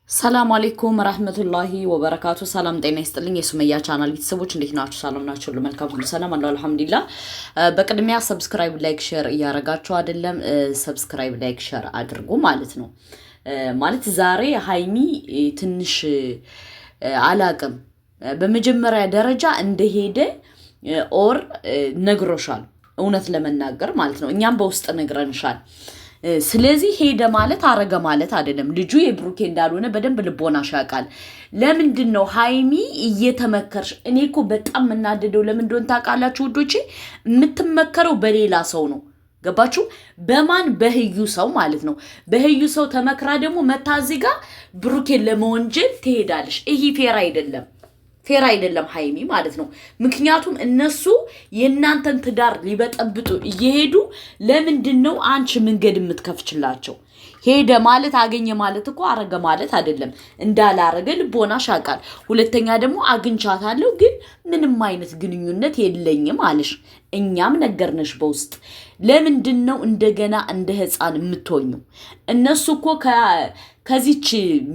ሰላም አለይኩም ረህመቱላሂ ወበረካቱ። ሰላም ጤና ይስጥልኝ የሱመያ ቻናል ቤተሰቦች እንዴት ናችሁ? ሰላም ናችሁ? ለመልካም ሁሉ ሰላም አለው አልሐምዱሊላህ። በቅድሚያ ሰብስክራይብ ላይክ ሼር እያረጋችሁ አይደለም? ሰብስክራይብ ላይክ ሼር አድርጉ ማለት ነው። ማለት ዛሬ ሀይሚ ትንሽ አላቅም በመጀመሪያ ደረጃ እንደሄደ ኦር ነግሮሻል፣ እውነት ለመናገር ማለት ነው። እኛም በውስጥ ነግረንሻል። ስለዚህ ሄደ ማለት አረገ ማለት አይደለም። ልጁ የብሩኬ እንዳልሆነ በደንብ ልቦናሽ ያውቃል። ለምንድን ነው ሀይሚ እየተመከርሽ? እኔ እኮ በጣም የምናደደው ለምን እንደሆነ ታውቃላችሁ ውዶቼ? የምትመከረው በሌላ ሰው ነው። ገባችሁ? በማን? በህዩ ሰው ማለት ነው። በህዩ ሰው ተመክራ ደግሞ መታዚ ጋር ብሩኬን ለመወንጀል ትሄዳለሽ። ይሄ ፌር አይደለም ሀይሚ ማለት ነው። ምክንያቱም እነሱ የእናንተን ትዳር ሊበጠብጡ እየሄዱ ለምንድን ነው አንቺ መንገድ የምትከፍችላቸው? ሄደ ማለት አገኘ ማለት እኮ አረገ ማለት አይደለም። እንዳላረገ ልቦናሽ ያውቃል። ሁለተኛ ደግሞ አግኝቻታለሁ ግን ምንም አይነት ግንኙነት የለኝም አለሽ። እኛም ነገርነሽ በውስጥ። ለምንድን ነው እንደገና እንደ ህፃን የምትሆኙ? እነሱ እኮ ከዚች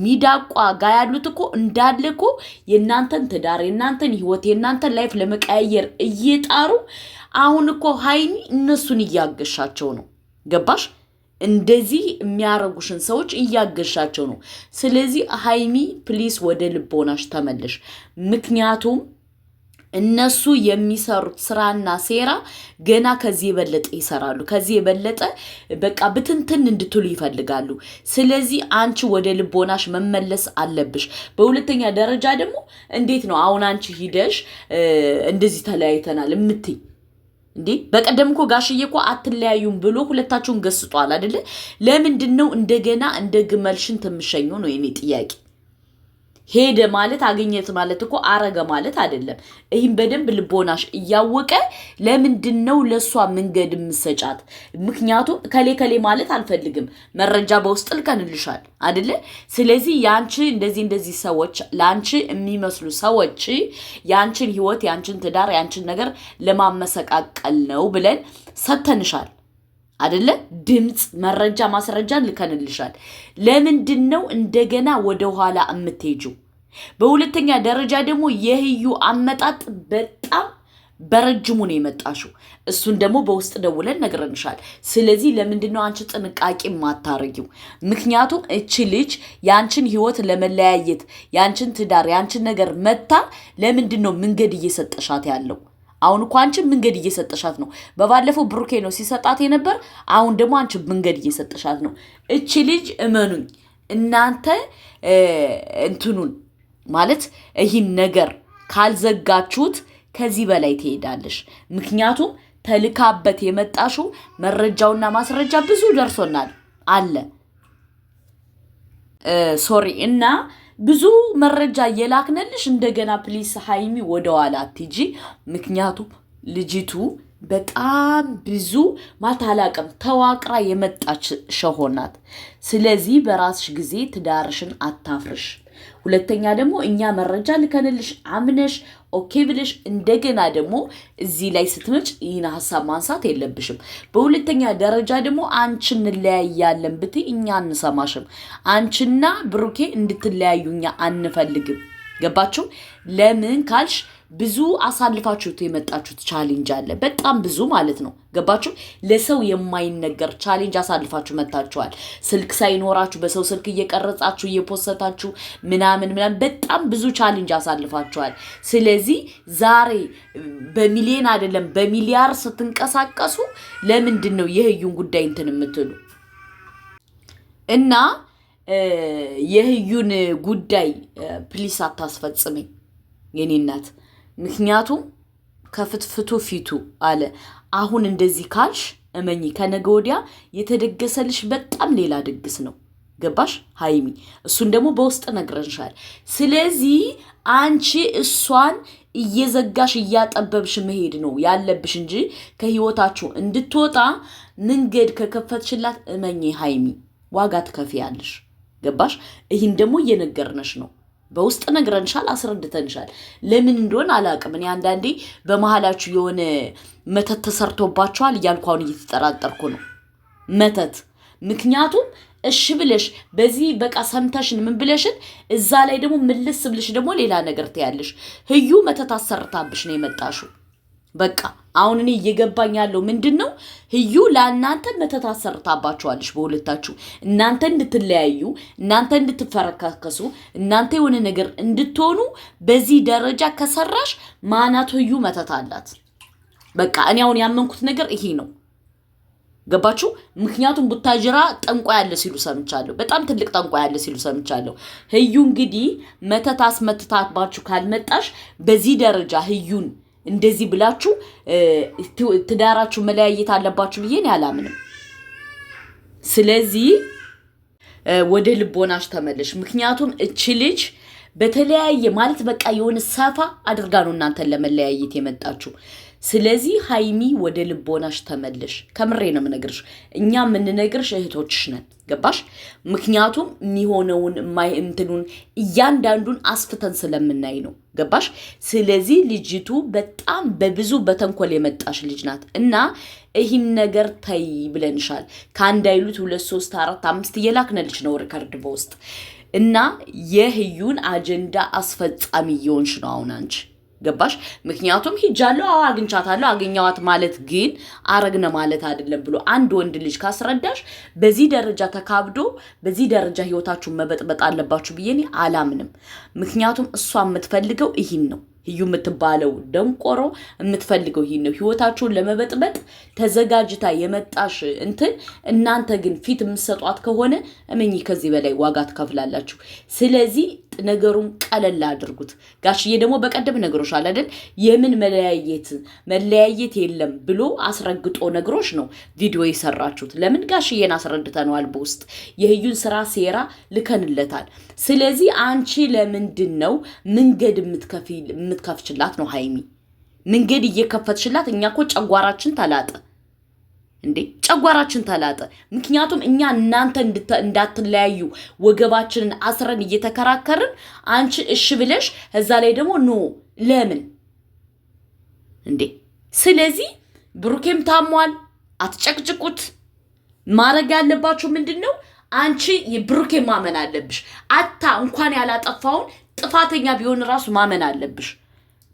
ሚዳቋ ጋር ያሉት እኮ እንዳለ እኮ የእናንተን ትዳር የእናንተን ህይወት የእናንተን ላይፍ ለመቀያየር እየጣሩ አሁን እኮ ሀይሚ እነሱን እያገሻቸው ነው። ገባሽ? እንደዚህ የሚያረጉሽን ሰዎች እያገሻቸው ነው። ስለዚህ ሀይሚ ፕሊስ ወደ ልቦናሽ ተመለሽ። ምክንያቱም እነሱ የሚሰሩት ስራና ሴራ ገና ከዚህ የበለጠ ይሰራሉ። ከዚህ የበለጠ በቃ ብትንትን እንድትሉ ይፈልጋሉ። ስለዚህ አንቺ ወደ ልቦናሽ መመለስ አለብሽ። በሁለተኛ ደረጃ ደግሞ እንዴት ነው አሁን አንቺ ሂደሽ እንደዚህ ተለያይተናል እምትይ እንዴ? በቀደም እኮ ጋሽዬ እኮ አትለያዩም ብሎ ሁለታችሁን ገስጧል አይደለ? ለምንድን ነው እንደገና እንደ ግመልሽን ትምሸኙ ነው የኔ ጥያቄ። ሄደ ማለት አገኘት ማለት እኮ አረገ ማለት አይደለም። ይህም በደንብ ልቦናሽ እያወቀ ለምንድን ነው ለሷ መንገድ የምትሰጫት? ምክንያቱም ከሌ ማለት አልፈልግም፣ መረጃ በውስጥ ልከንልሻል አይደለ? ስለዚህ ያንቺ እንደዚህ ሰዎች ላንቺ የሚመስሉ ሰዎች ያንቺን ህይወት ያንቺን ትዳር ያንቺን ነገር ለማመሰቃቀል ነው ብለን ሰተንሻል አይደለ? ድምጽ መረጃ ማስረጃን ልከንልሻል። ለምንድን ነው እንደገና ወደ ኋላ የምትሄጂው? በሁለተኛ ደረጃ ደግሞ የህዩ አመጣጥ በጣም በረጅሙ ነው የመጣሽው። እሱን ደግሞ በውስጥ ደውለን ነግረንሻል። ስለዚህ ለምንድን ነው አንቺ ጥንቃቄ ማታረጊው? ምክንያቱም እቺ ልጅ ያንቺን ህይወት ለመለያየት ያንቺን ትዳር ያንቺን ነገር መታ ለምንድን ነው መንገድ እየሰጠሻት ያለው? አሁን እኮ አንቺ መንገድ እየሰጠሻት ነው። በባለፈው ብሩኬ ነው ሲሰጣት የነበር። አሁን ደግሞ አንቺ መንገድ እየሰጠሻት ነው። እቺ ልጅ እመኑኝ እናንተ እንትኑን ማለት ይህን ነገር ካልዘጋችሁት ከዚህ በላይ ትሄዳለሽ። ምክንያቱም ተልካበት የመጣሽው መረጃውና ማስረጃ ብዙ ደርሶናል አለ እና ብዙ መረጃ እየላክነልሽ እንደገና ፕሊስ ሀይሚ ወደኋላ አትጂ። ምክንያቱም ልጅቱ በጣም ብዙ ማታላቀም ተዋቅራ የመጣች ሸሆናት። ስለዚህ በራስሽ ጊዜ ትዳርሽን አታፍርሽ። ሁለተኛ ደግሞ እኛ መረጃ ልከንልሽ አምነሽ ኦኬ ብለሽ እንደገና ደግሞ እዚህ ላይ ስትመጭ ይህን ሀሳብ ማንሳት የለብሽም። በሁለተኛ ደረጃ ደግሞ አንቺ እንለያያለን ብትይ እኛ አንሰማሽም። አንቺና ብሩኬ እንድትለያዩ እኛ አንፈልግም። ገባችሁ? ለምን ካልሽ ብዙ አሳልፋችሁት የመጣችሁት ቻሌንጅ አለ፣ በጣም ብዙ ማለት ነው። ገባችሁ? ለሰው የማይነገር ቻሌንጅ አሳልፋችሁ መጣችኋል። ስልክ ሳይኖራችሁ በሰው ስልክ እየቀረጻችሁ እየፖሰታችሁ ምናምን በጣም ብዙ ቻሌንጅ አሳልፋችኋል። ስለዚህ ዛሬ በሚሊዮን አይደለም በሚሊያር ስትንቀሳቀሱ ለምንድን ነው የህዩን ጉዳይ እንትን የምትሉ? እና የህዩን ጉዳይ ፕሊስ አታስፈጽመኝ የኔ እናት። ምክንያቱም ከፍትፍቱ ፊቱ አለ። አሁን እንደዚህ ካልሽ እመኚ ከነገ ወዲያ የተደገሰልሽ በጣም ሌላ ድግስ ነው። ገባሽ ሀይሚ? እሱን ደግሞ በውስጥ ነግረንሻል። ስለዚህ አንቺ እሷን እየዘጋሽ እያጠበብሽ መሄድ ነው ያለብሽ እንጂ ከህይወታችሁ እንድትወጣ መንገድ ከከፈትሽላት እመኚ ሀይሚ ዋጋ ትከፍያለሽ። ገባሽ? ይህን ደግሞ እየነገርነሽ ነው። በውስጥ ነግረንሻል፣ አስረድተንሻል። ለምን እንደሆነ አላውቅም። እኔ አንዳንዴ በመሃላችሁ የሆነ መተት ተሰርቶባችኋል እያልኩ አሁን እየተጠራጠርኩ ነው። መተት ምክንያቱም እሺ ብለሽ በዚህ በቃ ሰምተሽን ምን ብለሽን እዛ ላይ ደግሞ ምልስ ብለሽ ደግሞ ሌላ ነገር ትያለሽ ህዩ መተት አሰርታብሽ ነው የመጣሽው በቃ አሁን እኔ እየገባኝ ያለው ምንድነው ህዩ ለእናንተ መተት አሰርታባችኋለሽ በሁለታችሁ እናንተ እንድትለያዩ እናንተ እንድትፈረካከሱ እናንተ የሆነ ነገር እንድትሆኑ በዚህ ደረጃ ከሰራሽ ማናት ህዩ መተት አላት በቃ እኔ አሁን ያመንኩት ነገር ይሄ ነው ገባችሁ ምክንያቱም ቡታጅራ ጠንቋ ያለ ሲሉ ሰምቻለሁ በጣም ትልቅ ጠንቋ ያለ ሲሉ ሰምቻለሁ ህዩ እንግዲህ መተት አስመትታባችሁ ካልመጣሽ በዚህ ደረጃ ህዩን እንደዚህ ብላችሁ ትዳራችሁ መለያየት አለባችሁ ብዬ ነው ያላምንም ስለዚህ ወደ ልቦናሽ ተመለሽ ምክንያቱም እቺ ልጅ በተለያየ ማለት በቃ የሆነ ሰፋ አድርጋ ነው እናንተን ለመለያየት የመጣችሁ ስለዚህ ሃይሚ ወደ ልቦናሽ ተመለሽ ከምሬ ነው የምነግርሽ እኛ ምንነግርሽ እህቶችሽ ነን ገባሽ ምክንያቱም የሚሆነውን ማይምትኑን እያንዳንዱን አስፍተን ስለምናይ ነው ገባሽ ስለዚህ ልጅቱ በጣም በብዙ በተንኮል የመጣሽ ልጅ ናት እና ይህን ነገር ታይ ብለንሻል ካንድ አይሉት 2 3 4 5 እየላክነልሽ ነው ሪከርድ በውስጥ እና የህዩን አጀንዳ አስፈጻሚ ይሆንሽ ነው አሁን አንቺ ገባሽ ምክንያቱም ሂጃለሁ አግኝቻታለሁ አገኛዋት ማለት ግን አረግነ ማለት አይደለም ብሎ አንድ ወንድ ልጅ ካስረዳሽ በዚህ ደረጃ ተካብዶ በዚህ ደረጃ ህይወታችሁን መበጥበጥ አለባችሁ ብዬኔ አላምንም ምክንያቱም እሷ የምትፈልገው ይሄን ነው ህዩ የምትባለው ደንቆሮ የምትፈልገው ይሄን ነው ህይወታችሁን ለመበጥበጥ ተዘጋጅታ የመጣሽ እንትን እናንተ ግን ፊት የምትሰጧት ከሆነ እመኚ ከዚህ በላይ ዋጋ ትከፍላላችሁ ስለዚህ ነገሩን ቀለል አድርጉት ጋሽዬ ደግሞ በቀደም ነግሮሻል አይደል የምን መለያየት የለም ብሎ አስረግጦ ነግሮሽ ነው ቪዲዮ ይሰራችሁት ለምን ጋሽዬን አስረድተናል በውስጥ የህዩን ስራ ሴራ ልከንለታል ስለዚህ አንቺ ለምንድነው መንገድ የምትከፍችላት ነው ሃይሚ መንገድ እየከፈትሽላት እኛኮ ጨጓራችን ተላጠ እንዴ ጨጓራችን ተላጠ ምክንያቱም እኛ እናንተ እንዳትለያዩ ወገባችንን አስረን እየተከራከርን አንቺ እሺ ብለሽ እዛ ላይ ደግሞ ኖ ለምን እንዴ ስለዚህ ብሩኬም ታሟል አትጨቅጭቁት ማረግ ያለባችሁ ምንድነው አንቺ የብሩኬ ማመን አለብሽ አታ እንኳን ያላጠፋውን ጥፋተኛ ቢሆን ራሱ ማመን አለብሽ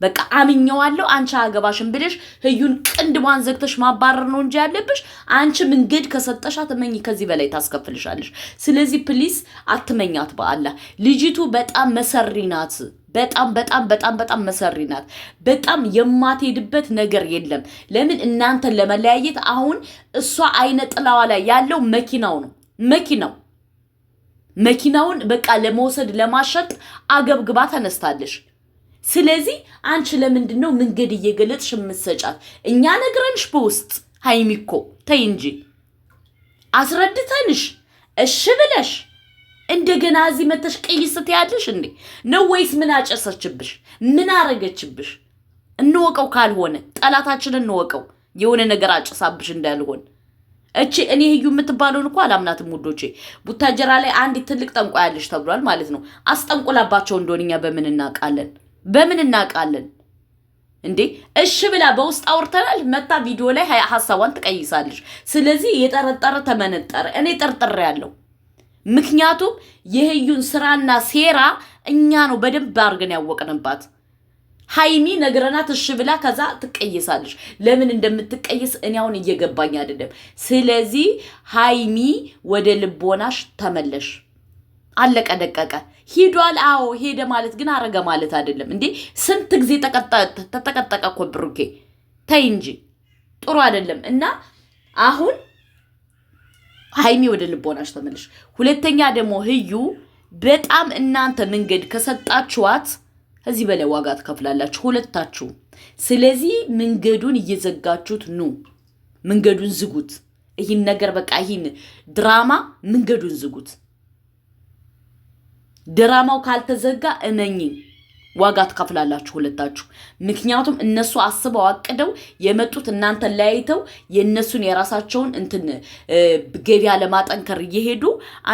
በቃ አምኛዋለሁ አንቺ አገባሽን ብለሽ ህዩን ቅንድማን ዘግተሽ ማባረር ነው እንጂ ያለብሽ አንቺ መንገድ ከሰጠሻት እመኚ ከዚህ በላይ ታስከፍልሻለሽ ስለዚህ ፕሊስ አትመኛት በአላህ ልጅቱ በጣም መሰሪናት በጣም መሰሪናት በጣም የማትሄድበት ነገር የለም ለምን እናንተ ለመለያየት አሁን እሷ አይነ ጥላዋ ላይ ያለው መኪናውን በቃ ለመውሰድ ለማሸጥ አገብግባ ተነስታለሽ ስለዚህ አንቺ ለምንድነው መንገድ እየገለጥሽ የምትሰጫት እኛ ነግረንሽ በውስጥ ሃይሚኮ ተይ እንጂ አስረድተንሽ እሺ ብለሽ እንደገና እዚህ መተሽ ቀይስት ያለሽ እንዴ ነው ወይስ ምን አጨሰችብሽ ምን አረገችብሽ እንወቀው ካልሆነ ጠላታችንን እንወቀው የሆነ ነገር አጨሳብሽ እንዳልሆን እቺ እኔ ህዩ የምትባለውን እኮ አላምናትም ውዶቼ ቡታጀራ ላይ አንድ ትልቅ ጠንቋ ያለሽ ተብሏል ማለት ነው አስጠንቁላባቸው እንደሆነኛ በምን እናቃለን እንዴ እሺ ብላ በውስጥ አውርተናል መታ ቪዲዮ ላይ ሐሳቧን ትቀይሳለሽ ስለዚህ የጠረጠረ ተመነጠረ እኔ ጠርጥሬ ያለው ምክንያቱም የህዩን ስራና ሴራ እኛ ነው በደንብ አርገን ያወቅንባት ሃይሚ ነገረናት እሺ ብላ ከዛ ትቀይሳለሽ ለምን እንደምትቀይስ እኔ አሁን እየገባኝ አይደለም ስለዚህ ሃይሚ ወደ ልቦናሽ ተመለሽ አለቀ ደቀቀ ሂዷል አዎ ሄደ ማለት ግን አረገ ማለት አይደለም እንዴ ስንት ጊዜ ተቀጠቀ እኮ ብሩኬ ተይ እንጂ ጥሩ አይደለም እና አሁን ሃይሚ ወደ ልቦናሽ ተመለሽ ሁለተኛ ደግሞ ህዩ በጣም እናንተ መንገድ ከሰጣችኋት ከዚህ በላይ ዋጋ ትከፍላላችሁ ሁለታችሁ ስለዚህ መንገዱን እየዘጋችሁት ነው መንገዱን ዝጉት ይሄን ነገር በቃ ይሄን ድራማ መንገዱን ዝጉት ድራማው ካልተዘጋ እመኚ ዋጋ ትከፍላላችሁ ሁለታችሁ ምክንያቱም እነሱ አስበው አቅደው የመጡት እናንተ ላይተው የነሱን የራሳቸውን እንትን ገቢያ ለማጠንከር እየሄዱ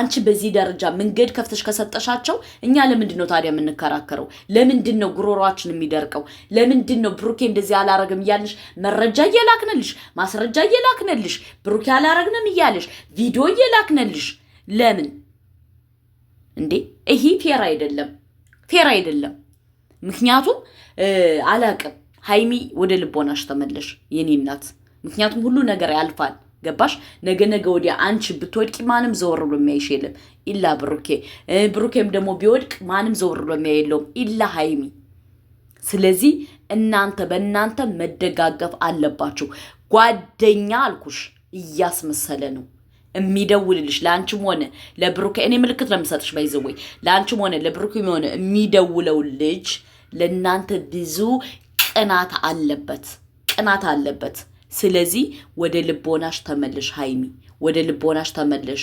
አንቺ በዚህ ደረጃ መንገድ ከፍተሽ ከሰጠሻቸው እኛ ለምንድነው ታዲያ የምንከራከረው ለምንድነው ጉሮሯችን የሚደርቀው ለምንድነው ብሩኬ እንደዚህ አላረግም ይያልሽ መረጃ እየላክነልሽ ማስረጃ እየላክነልሽ ብሩኬ አላረግንም ይያልሽ ቪዲዮ እየላክነልሽ ለምን እንዴ? ይሄ ፌር አይደለም። ምክንያቱም አላቅም ሃይሚ ወደ ልቦናሽ ተመለሽ የኔ እናት። ምክንያቱም ሁሉ ነገር ያልፋል። ገባሽ? ነገ ወዲያ አንቺ ብትወድቂ ማንም ዘወር ብሎ የሚያይሽ የለም ኢላ ብሩኬም ደግሞ ቢወድቅ ማንም ዘወር ብሎ የሚያይ የለውም ኢላ ሃይሚ። ስለዚህ በእናንተ መደጋገፍ አለባችሁ። ጓደኛ አልኩሽ እያስመሰለ ነው የሚደውልልሽ ለአንቺም ሆነ ለብሩኬ። እኔ ምልክት ለምሰጥሽ ባይዘወይ ለአንቺም ሆነ ለብሩኬ ሆነ የሚደውለው ልጅ ለእናንተ ብዙ ቅናት አለበት። ስለዚህ ወደ ልቦናሽ ተመለሽ ሃይሚ፣ ወደ ልቦናሽ ተመለሽ።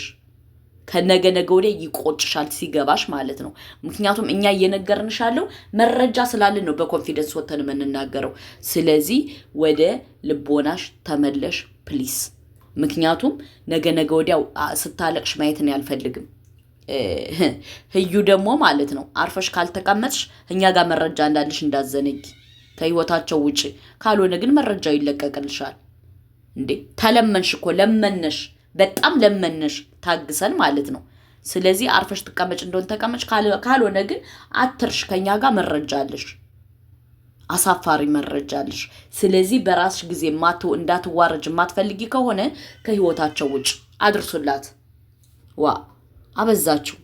ከነገ ወዲያ ይቆጭሻል ሲገባሽ ማለት ነው። ምክንያቱም እኛ እየነገርንሽ ያለው መረጃ ስላለን ነው በኮንፊደንስ ወተን የምንናገረው። ስለዚህ ወደ ልቦናሽ ተመለሽ ፕሊስ። ምክንያቱም ነገ ወዲያ ስታለቅሽ ማየትን አልፈልግም። ህዩ ደግሞ ማለት ነው አርፈሽ ካልተቀመጥሽ እኛ ጋር መረጃ እንዳለሽ እንዳዘነጊ ከህይወታቸው ውጪ ካልሆነ ግን መረጃው ይለቀቅልሻል። እንዴ ተለመንሽ እኮ ለመነሽ፣ በጣም ለመነሽ ታግሰን ማለት ነው። ስለዚህ አርፈሽ ተቀመጭ እንደሆነ ተቀመጭ፣ ካልሆነ ግን አትርሽ። ከኛ ጋር መረጃ አለሽ፣ አሳፋሪ መረጃ አለሽ። ስለዚህ በራስሽ ጊዜ እንዳትዋረጅ የማትፈልጊ ከሆነ ከህይወታቸው ውጪ አድርሱላት። ዋ አበዛችሁ።